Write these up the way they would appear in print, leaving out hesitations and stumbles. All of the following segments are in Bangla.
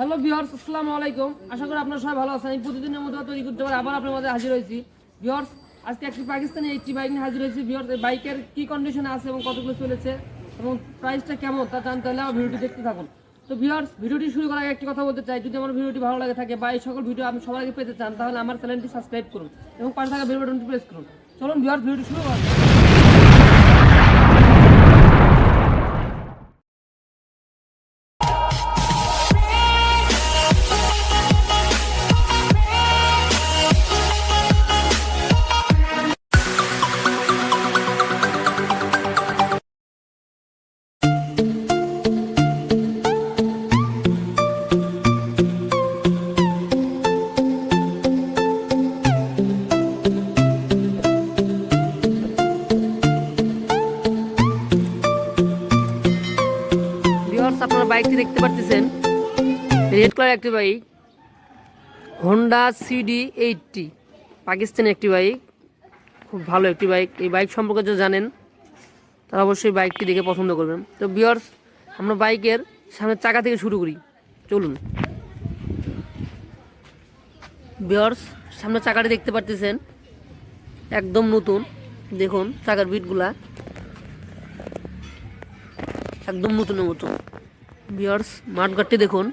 হ্যালো ভিউয়ার্স, আসসালামু আলাইকুম। আশা করি আপনারা সবাই ভালো আছেন। আমি প্রতিদিনের মতো তৈরি করতে পারি আবার আপনার মাঝে হাজির হয়েছি। ভিউয়ার্স, আজকে একটি পাকিস্তানি এইচটি বাইক নিয়ে হাজির হয়েছি। ভিউয়ার্স, এই বাইকের কি কন্ডিশনে আছে এবং কতগুলো চলেছে এবং প্রাইসটা কেমন তা জানতে হলে আমার ভিডিওটি দেখতে থাকুন। তো ভিউয়ার্স, ভিডিওটি শুরু করার আগে একটি কথা বলতে চাই, যদি আমার ভিডিওটি ভালো লাগে থাকে বা এই সকল ভিডিও আপনি সবার আগে পেতে চান তাহলে আমার চ্যানেলটি সাবস্ক্রাইব করুন এবং পাশে থাকা বেল বাটনটি প্রেস করুন। চলুন ভিউয়ার্স, ভিডিওটি শুরু করা যাক। আপনারা বাইকটি দেখতে পাচ্ছেন, রেড কালার একটি বাইক, হোন্ডা CD80, পাকিস্তানি একটি বাইক, খুব ভালো একটি বাইক। এই বাইক সম্পর্কে যদি জানেন তারা অবশ্যই বাইকটি দেখে পছন্দ করবেন। তো ভিউয়ার্স, আমরা বাইকের সামনের চাকা থেকে শুরু করি, চলুন। ভিউয়ার্স, সামনের চাকাটি দেখতে পাচ্ছেন একদম নতুন, দেখুন চাকার বিটগুলা একদম নতুনের মতো। ভিউয়ার্স, মাঠগাটটি দেখুন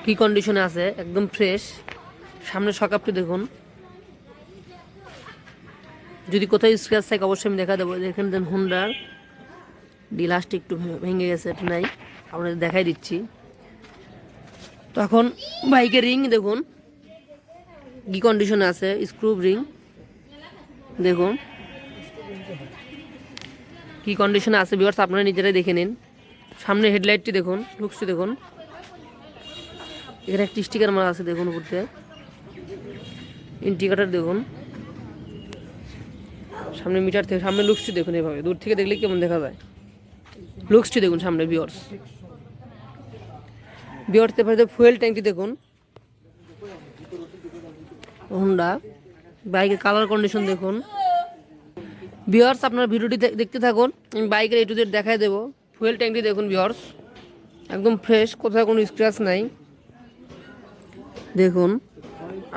কি কন্ডিশনে আছে, একদম ফ্রেশ। সামনে সকাপটি দেখুন, যদি কোথাও স্ক্র্যাচ থাকে অবশ্যই আমি দেখা দেবো। দেখেন দেন হোন্ডার ডিলাসটি একটু ভেঙে গেছে, এটা নাই, আপনাদের দেখাই দিচ্ছি। তখন বাইকের রিং দেখুন কি কন্ডিশনে আছে, স্ক্রু রিং দেখুন কি কন্ডিশনে আছে। ভিউয়ার্স, আপনারা নিজেরাই দেখে নিন। সামনে হেডলাইটটি দেখুন, লুকসটি দেখুন, এখানে একটি স্টিকার মারা আছে দেখুন উপরতে। ইন্ডিকেটর দেখুন, সামনে মিটার থেকে সামনে লুকসটি দেখুন, এভাবে দূর থেকে দেখলে কেমন দেখা যায়, লুকসটি দেখুন সামনে। ভিউয়ার্স, এরপরে ফুয়েল ট্যাঙ্কটি দেখুন, হোন্ডা বাইকের কালার কন্ডিশন দেখুন। ভিউয়ার্স, আপনারা ভিডিওটি দেখতে থাকুন, আমি বাইকের A to Z দেখাই দেবো। ফুয়েল ট্যাঙ্কটি দেখুন ভিউয়ার্স, একদম ফ্রেশ, কোথাও কোনো স্ক্র্যাচ নাই, দেখুন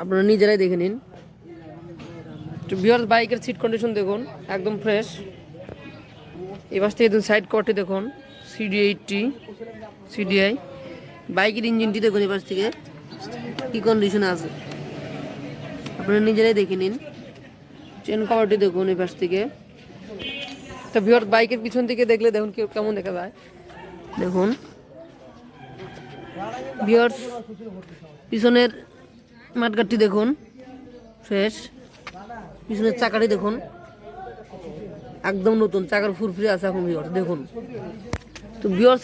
আপনারা নিজেরাই দেখে নিন। তো ভিউয়ার্স, বাইকের সিট কন্ডিশন দেখুন একদম ফ্রেশ। এবার থেকে দেখুন সাইড কভারটি দেখুন, CDI। বাইকের ইঞ্জিনটি দেখুন এবার থেকে কি কন্ডিশনে আছে, আপনারা নিজেরাই দেখে নিন। চেন কভারটি দেখুন এবার থেকে। তো ভিউয়ার্স, বাইকের পিছন থেকে দেখলে দেখুন কেমন দেখা যায়, দেখুন ভিউয়ার্স, পিছনের মাঠগাটটি দেখুন ফ্রেশ। পিছনের চাকাটি দেখুন একদম নতুন, চাকার ফুরফুরে আছে এখন ভিউয়ার্স দেখুন। তো ভিউয়ার্স,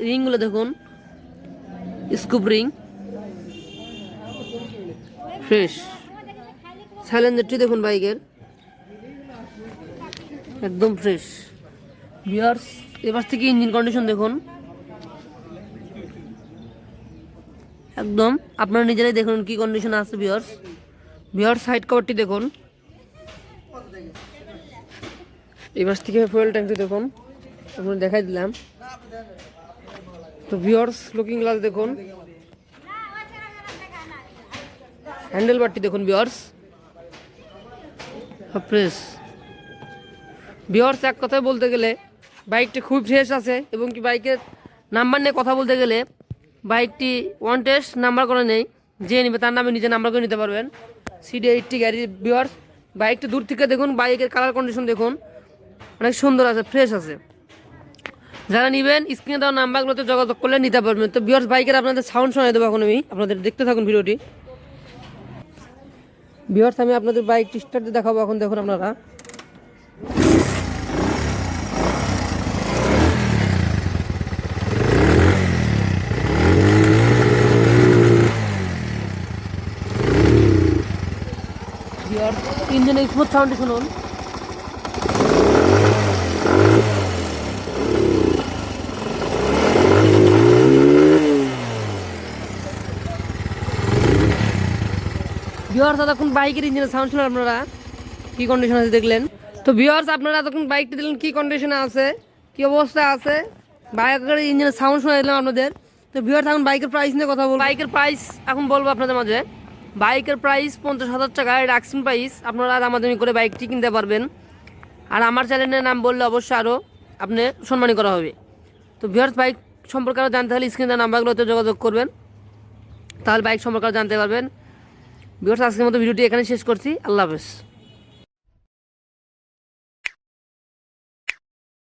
রিংগুলো দেখুন, স্কুপ রিং ফ্রেশ। সাইলেন্সারটি দেখুন বাইকের একদম ফ্রেশ। ভিউয়ার্স, এবার থেকে ইঞ্জিন কন্ডিশন দেখুন একদম, আপনারা নিজেরাই দেখুন কি কন্ডিশন আছে। ভিউয়ার্স, সাইড কভারটি দেখুন, এবার থেকে ফুয়েল ট্যাঙ্কটি দেখুন, আপনারা দেখাই দিলাম। তো ভিউয়ার্স, লুকিং গ্লাস দেখুন, হ্যান্ডেল বারটি দেখুন ভিউয়ার্স ফ্রেশ। ভিউয়ার্স, এক কথায় বলতে গেলে বাইকটি খুব ফ্রেশ আছে এবং কি বাইকের নাম্বার নিয়ে কথা বলতে গেলে বাইকটি ওয়ান টেস্ট নাম্বার করে নেই, যে নেবে তার নামে নিজে নাম্বার করে নিতে পারবেন। CD80 গাড়ি। ভিউয়ার্স, বাইকটি দূর থেকে দেখুন, বাইকের কালার কন্ডিশন দেখুন অনেক সুন্দর আছে, ফ্রেশ আছে। যারা নেবেন স্ক্রিনে দেওয়া নাম্বারগুলোতে যোগাযোগ করলে নিতে পারবেন। তো ভিউয়ার্স, বাইকের আপনাদের সাউন্ড শোনাই দেবো এখন আমি, আপনাদের দেখতে থাকুন ভিডিওটি। ভিউয়ার্স, আমি আপনাদের বাইকটি স্টার্ট দিয়ে দেখাবো এখন, দেখুন আপনারা। ইঞ্জিনের স্মুথ সাউন্ডটি শুনুন। ভিউয়ার্স, এতক্ষণ বাইকের ইঞ্জিনের সাউন্ড শুনলেন আপনারা, কি কন্ডিশন আছে দেখলেন। তো ভিউয়ার্স, আপনারা এতক্ষণ বাইকটি দিলেন কি কন্ডিশনে আছে, কি অবস্থায় আছে, বাইকের ইঞ্জিনের সাউন্ড শোনা দিলাম আপনাদের। তো ভিউয়ার থাকুন, বাইকের প্রাইস নিয়ে কথা বলবো। বাইকের প্রাইস এখন বলবো আপনাদের মাঝে। বাইকের প্রাইস 50,000 টাকা, রাক্সিং প্রাইস। আপনারা দামাদামি করে বাইকটি কিনতে পারবেন। আর আমার চ্যানেলের নাম বললে অবশ্যই আরও আপনি সম্মানী করা হবে। তো ভিউয়ার্স, বাইক সম্পর্কে আরও জানতে হলে স্ক্রিনের নাম্বারগুলোতে যোগাযোগ করবেন, তাহলে বাইক সম্পর্কে জানতে পারবেন। ভিউয়ার্স, আজকের মতো ভিডিওটি এখানে শেষ করছি। আল্লাহ হাফেজ।